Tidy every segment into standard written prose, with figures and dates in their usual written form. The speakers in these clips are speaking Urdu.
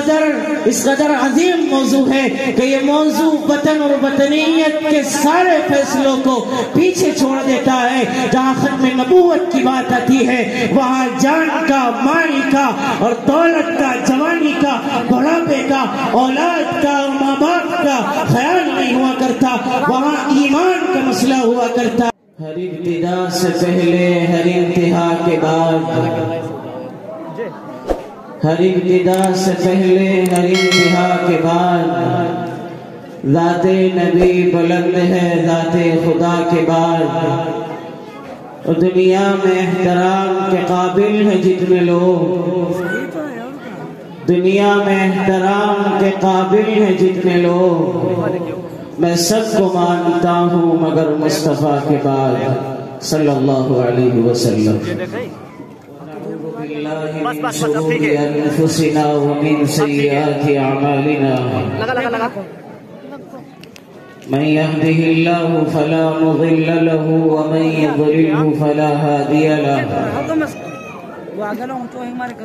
قدر عظیم موضوع ہے کہ یہ موضوع وطن اور وطنیت کے سارے فیصلوں کو پیچھے چھوڑ دیتا ہے. جہاں ختم نبوت کی بات آتی ہے وہاں جان کا، مال کا اور دولت کا، جوانی کا، بڑھاپے کا، اولاد کا اور ماں باپ کا خیال نہیں ہوا کرتا، وہاں ایمان کا مسئلہ ہوا کرتا. ہر ابتدا سے پہلے، ہر انتہا کے بعد، ہر ابتدا سے پہلے، ہر انتہا کے بعد، ذات نبی بلند ہے ذات خدا کے بعد. اور دنیا میں احترام کے قابل ہیں جتنے لوگ، دنیا میں احترام کے قابل ہیں جتنے لوگ، میں سب کو مانتا ہوں مگر مصطفیٰ کے بعد صلی اللہ علیہ وسلم. من شرور انفسنا ومن سیئات اعمالنا من يهده الله فلا مضل له ومن يضلله فلا هادي له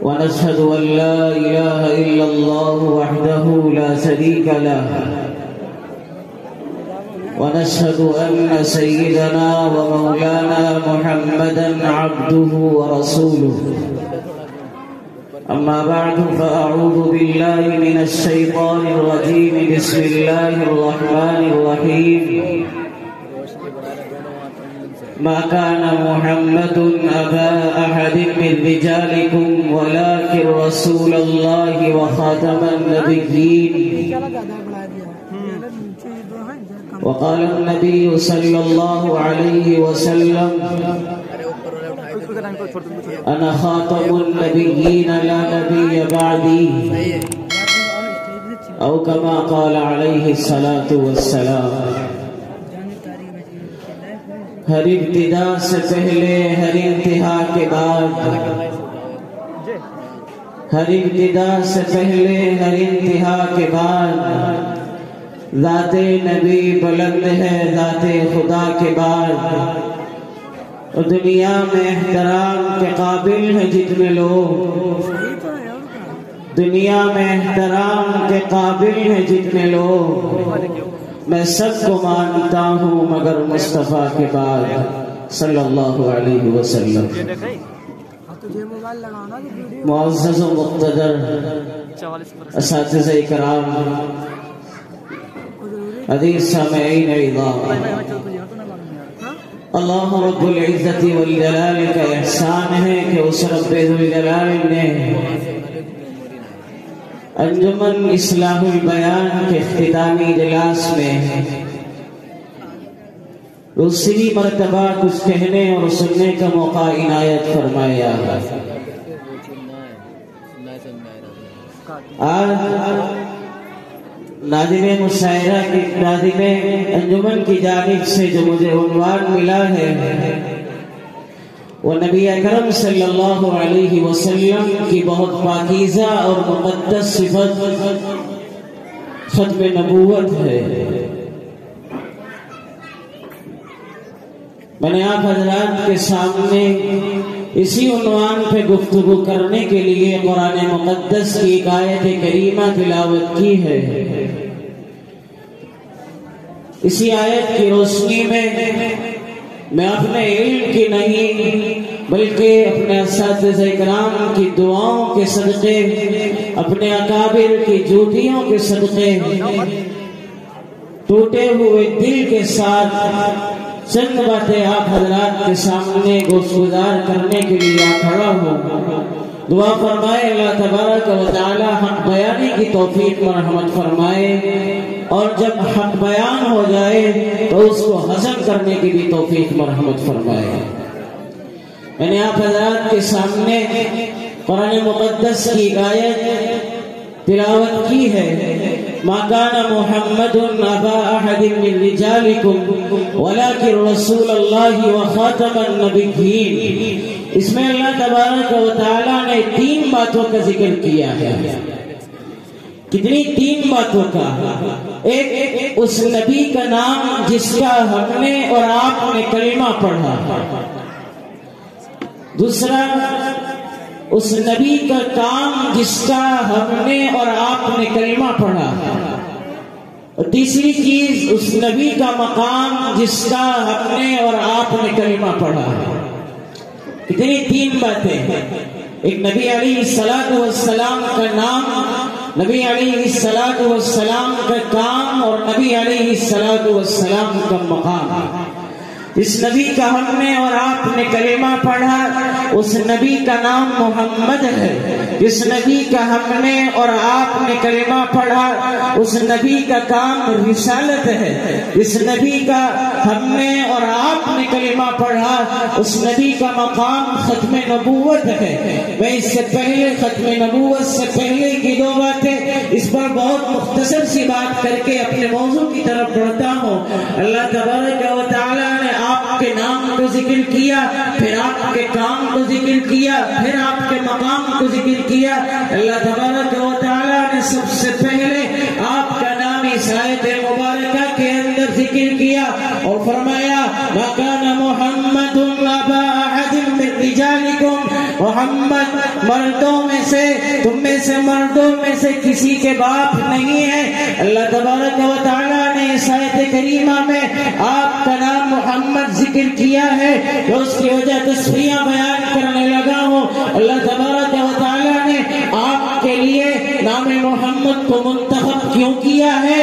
ونشهد ان لا اله الا الله وحده لا شريك له ونشهد ان سيدنا ومولانا محمدا عبده ورسوله. اما بعد فاعوذ بالله من الشيطان الرجيم. بسم الله الرحمن الرحيم. ما كان محمد ابا احد من رجالكم ولكن رسول الله وخاتم النبيين. وقال النبي صلى الله عليه وسلم انا خاتم النبيين لا نبي بعدي او كما قال عليه الصلاة والسلام. ہر ابتدا سے پہلے، ہر انتہا کے بعد، ہر ابتدا سے پہلے، ہر انتہا کے بعد، ذات نبی بلند ہے ذات خدا کے بعد. اور دنیا میں احترام کے قابل ہیں جتنے لوگ، دنیا میں احترام کے قابل ہیں جتنے لوگ، میں سب کو مانتا ہوں مگر مصطفیٰ کے بعد صلی اللہ علیہ وسلم. معزز و مقتدر اساتذہ کرام، عزیز سامعین عظام، اللہ رب العزت والجلال کا احسان ہے کہ اس رب ذوالجلال نے انجمن اصلاح البیان کے اختتامی اجلاس میں دوسری مرتبہ کچھ کہنے اور سننے کا موقع عنایت فرمایا. آج ناظم مشاعرہ کی ناظم انجمن کی جانب سے جو مجھے عنوان ملا ہے وہ نبی اکرم صلی اللہ علیہ وسلم کی بہت پاکیزہ اور مقدس صفت ختم نبوت ہے. میں نے آپ حضرات کے سامنے اسی عنوان پہ گفتگو کرنے کے لیے قرآن مقدس کی ایک آیت کریمہ تلاوت کی ہے. اسی آیت کی روشنی میں اپنے علم کی نہیں بلکہ اپنے اساتذہ کرام کی دعاؤں کے صدقے، اپنے اکابر کی جوتیوں کے صدقے، ٹوٹے ہوئے دل کے ساتھ چند باتیں آپ حضرات کے سامنے گوشگزار کرنے کے لیے کھڑا ہوں. دعا فرمائے اللہ تبارک و تعالی حق بیانی کی توفیق و رحمت فرمائے، اور جب حق بیان ہو جائے تو اس کو ہضم کرنے کی بھی توفیق و رحمت فرمائے. میں نے آپ حضرات کے سامنے قرآن مقدس کی آیت تلاوت کی ہے. ما كان محمد ابا احد من رجالكم ولكن رسول الله وخاتم النبيين. اس میں اللہ تبارک و تعالی نے 3 باتوں کا ذکر کیا ہے. کتنی 3 باتوں کا؟ ایک اس نبی کا نام جس کا ہم نے اور آپ نے کلمہ پڑھا. دوسرا اس نبی کا کام جس کا ہم نے اور آپ نے کلمہ پڑھا، اور تیسری چیز اس نبی کا مقام جس کا ہم نے اور آپ نے کلمہ پڑھا۔ اتنی تین باتیں، ایک نبی علیہ الصلوۃ والسلام کا نام، نبی علیہ الصلوۃ والسلام کا کام، اور نبی علیہ الصلوۃ والسلام کا مقام۔ اس نبی کا ہم نے اور آپ نے کلمہ پڑھا، اس نبی کا نام محمد ہے۔ جس نبی کا ہم نے اور آپ نے کلمہ پڑھا، اس نبی کا کام رسالت ہے۔ اس نبی کا ہم نے اور آپ نے کلمہ پڑھا، اس نبی کا مقام ختم نبوت ہے۔ میں اس سے پہلے ختم نبوت سے پہلے کی دو باتیں اس پر بہت مختصر سی بات کر کے اپنے موضوع کی طرف بڑھتا ہوں۔ اللہ تبارک و تعالیٰ نے آپ کے نام کو ذکر کیا، پھر آپ کے کام کو ذکر کیا، پھر آپ کے مقام کو ذکر کیا۔ اللہ تبارک و تعالیٰ نے سب سے پہلے آپ کا نام اس آیت مبارکہ کے اندر ذکر کیا اور فرمایا مَا كَانَ مُحَمَّدٌ أَبَا أَحَدٍ مِّن رِّجَالِكُمْ، محمد مردوں میں سے، تم میں سے مردوں میں سے کسی کے باپ نہیں ہے۔ اللہ تبارک و تعالیٰ نے اس آیت کریمہ میں آپ کا نام محمد ذکر کیا ہے، تو اس کی وجہ تصریحاں بیان کرنے لگا ہوں۔ اللہ تبارک و تعالیٰ نے آپ کے لیے نام محمد کو منتخب کیوں کیا ہے،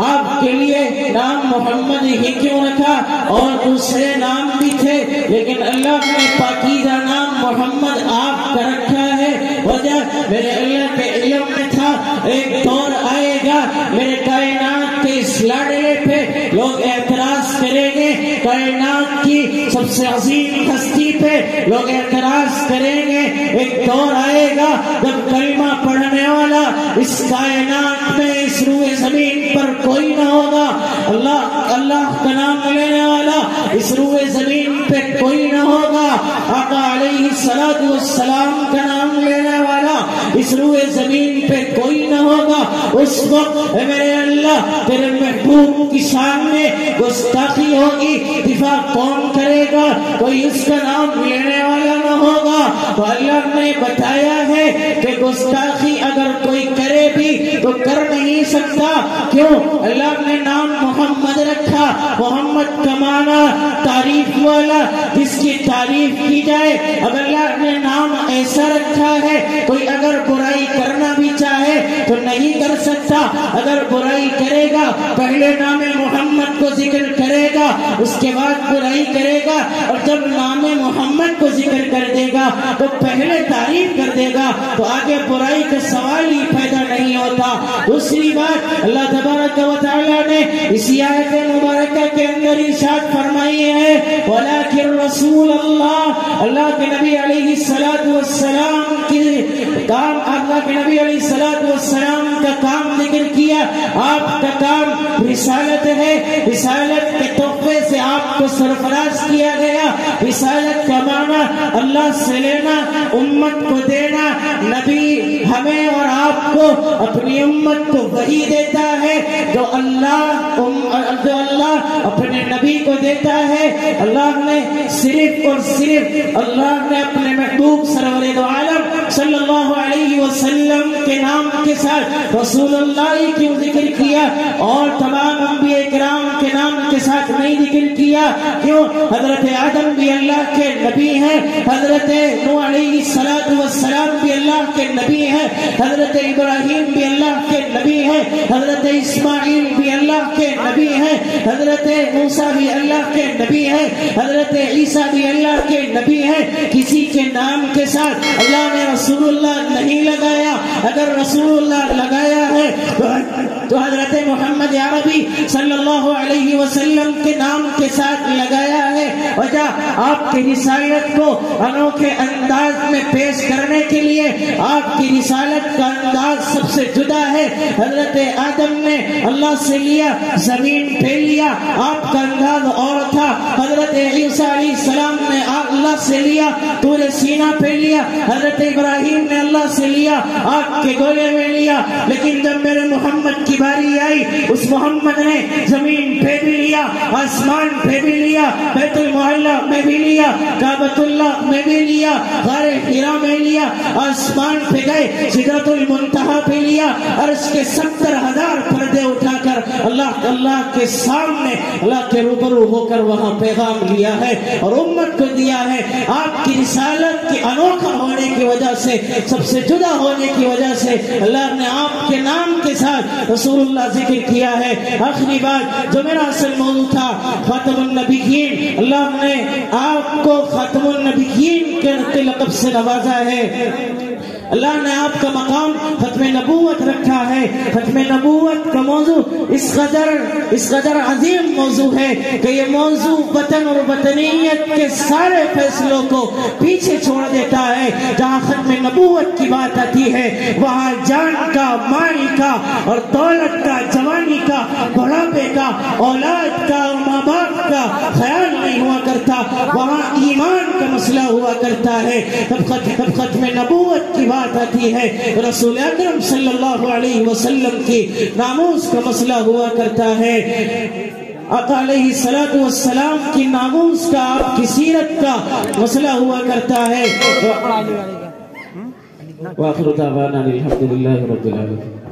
آپ کے لیے نام محمد ہی کیوں رکھا، اور دوسرے نام بھی تھے لیکن اللہ نے پاکیزہ نام محمد آپ کا رکھا ہے۔ وجہ میرے اللہ کے علم میں تھا ایک دور آئے گا میرے کائنات کے اس لاڈلے پہ لوگ اعتراض کریں گے، کائنات کی سب سے عظیم ہستی پہ لوگ اعتراض کریں گے۔ ایک دور آئے گا جب کلمہ پڑھنے والا اس کائنات میں اس روئے زمین پر کوئی نہ ہوگا، اللہ کا نام لینے والا اس روئے زمین پہ کوئی نہ ہوگا، آقا علیہ الصلوۃ والسلام کا نام لینے والا اس روئے زمین پہ کوئی نہ ہوگا۔ اس وقت میرے اللہ تیرے محبوب کی شان میں گستاخی ہوگی، دفاع کون کرے گا؟ کوئی اس کا نام لینے والا نہ ہوگا۔ تو اللہ نے بتایا ہے کہ گستاخی اگر کوئی کرے بھی تو کر نہیں سکتا۔ کیوں؟ اللہ نے نام محمد رکھا۔ محمد کا معنی تعریف والا، جس کی تعریف کی جائے۔ اب اللہ نے نام ایسا رکھا ہے کوئی اگر برائی کرنا بھی چاہے تو نہیں کر سکتا۔ اگر برائی کرے گا پہلے نام محمد کو ذکر کرے گا، اس کے بعد برائی کرے گا، اور جب نام محمد کو ذکر کر دے گا تو پہلے تعریف کر دے گا، تو آگے برائی کا سوال ہی پیدا نہیں ہوتا۔ دوسری بات اللہ تبارک و تعالیٰ نے اسی آیت مبارکہ کے اندر ارشاد فرمائی ہے وَلَٰكِن رسول اللہ کے نبی علیہ الصلوۃ والسلام کی کام، اللہ کے نبی علیہ الصلوۃ والسلام کا کام ذکر کیا۔ آپ کا کام رسالت ہے، رسالت کے تحفے سے آپ کو سرفراز کیا گیا۔ رسالت کا معنی اللہ سے لینا، امت کو دینا۔ نبی ہمیں اور آپ کو اپنی امت کو وحی دیتا ہے جو اللہ اپنے نبی کو دیتا ہے۔ اللہ نے صرف اور صرف اللہ نے اپنے محبوب سرور دو عالم صلی اللہ علیہ وسلم کے نام کے ساتھ رسول اللہ کیوں ذکر کیا اور تمام انبیاء کرام کے نام کے ساتھ نہیں ذکر کیا؟ کیوں؟ حضرت آدم بھی اللہ کے نبی ہیں، حضرت نوح علیہ السلام بھی اللہ کے نبی ہیں، حضرت ابراہیم بھی اللہ کے نبی ہیں، حضرت اسماعیل بھی اللہ کے نبی ہیں، حضرت موسیٰ بھی اللہ کے نبی ہیں، حضرت عیسیٰ بھی اللہ کے نبی ہیں۔ کسی کے نام کے ساتھ اللہ نے رسول اللہ نہیں لگایا۔ اگر رسول اللہ لگایا ہے تو حضرت محمد عربی صلی اللہ علیہ وسلم کے نام کے ساتھ لگایا ہے۔ وجہ آپ کی رسالت کو انوکھے انداز میں پیش کرنے کے لیے آپ کی رسالت کا انداز سب سے جدا ہے۔ حضرت آدم نے اللہ سے لیا، زمین پہ لیا، آپ کا انداز اور تھا۔ حضرت عیسیٰ علیہ السلام نے اللہ سے لیا، طور سینہ پہ لیا۔ حضرت ابراہیم نے اللہ سے لیا، آگ کے گولے میں لیا۔ لیکن جب میرے محمد کی باری آئی، اس محمد نے زمین پہ بھی لیا، آسمان پہ بھی لیا، بیت المعلا میں بھی لیا، کعبۃ اللہ میں بھی لیا، غار حرا میں لیا، آسمان پہ گئے، سدرۃ المنتہا پہ لیا، عرش کے 70,000 پردے اٹھا کر اللہ کے سامنے اللہ کے روبرو ہو کر وہاں پیغام لیا ہے اور امت کو دیا ہے۔ آپ کی رسالت کی انوکھا ہونے کی وجہ سے، سب سے جدا ہونے کی وجہ سے اللہ نے آپ کے نام کے ساتھ رسول اللہ ذکر کیا ہے۔ آخری بات جو میرا اصل موضوع تھا، خاتم النبیین، اللہ نے آپ کو خاتم النبیین کے لقب سے نوازا ہے۔ اللہ نے آپ کا مقام ختم نبوت رکھا ہے۔ ختم نبوت کا موضوع اس قدر عظیم موضوع ہے کہ یہ موضوع وطن اور وطنیت کے سارے فیصلوں کو پیچھے چھوڑ دیتا ہے۔ جہاں ختم نبوت کی بات آتی ہے وہاں جان کا، مال کا اور دولت کا، جوانی کا، بڑھاپے کا، اولاد کا اور ماں باپ کا خیال نہیں ہوا کرتا، وہاں ایمان کا مسئلہ ہوا کرتا ہے۔ تب ختم نبوت کی بات آتی ہے رسول اکرم صلی اللہ علیہ وسلم کی ناموس کا مسئلہ ہوا کرتا ہے۔ آقا علیہ الصلوۃ والسلام کی ناموس کا، آپ کی سیرت کا مسئلہ ہوا کرتا ہے۔ وآخر دعوانا الحمدللہ رب العالمین۔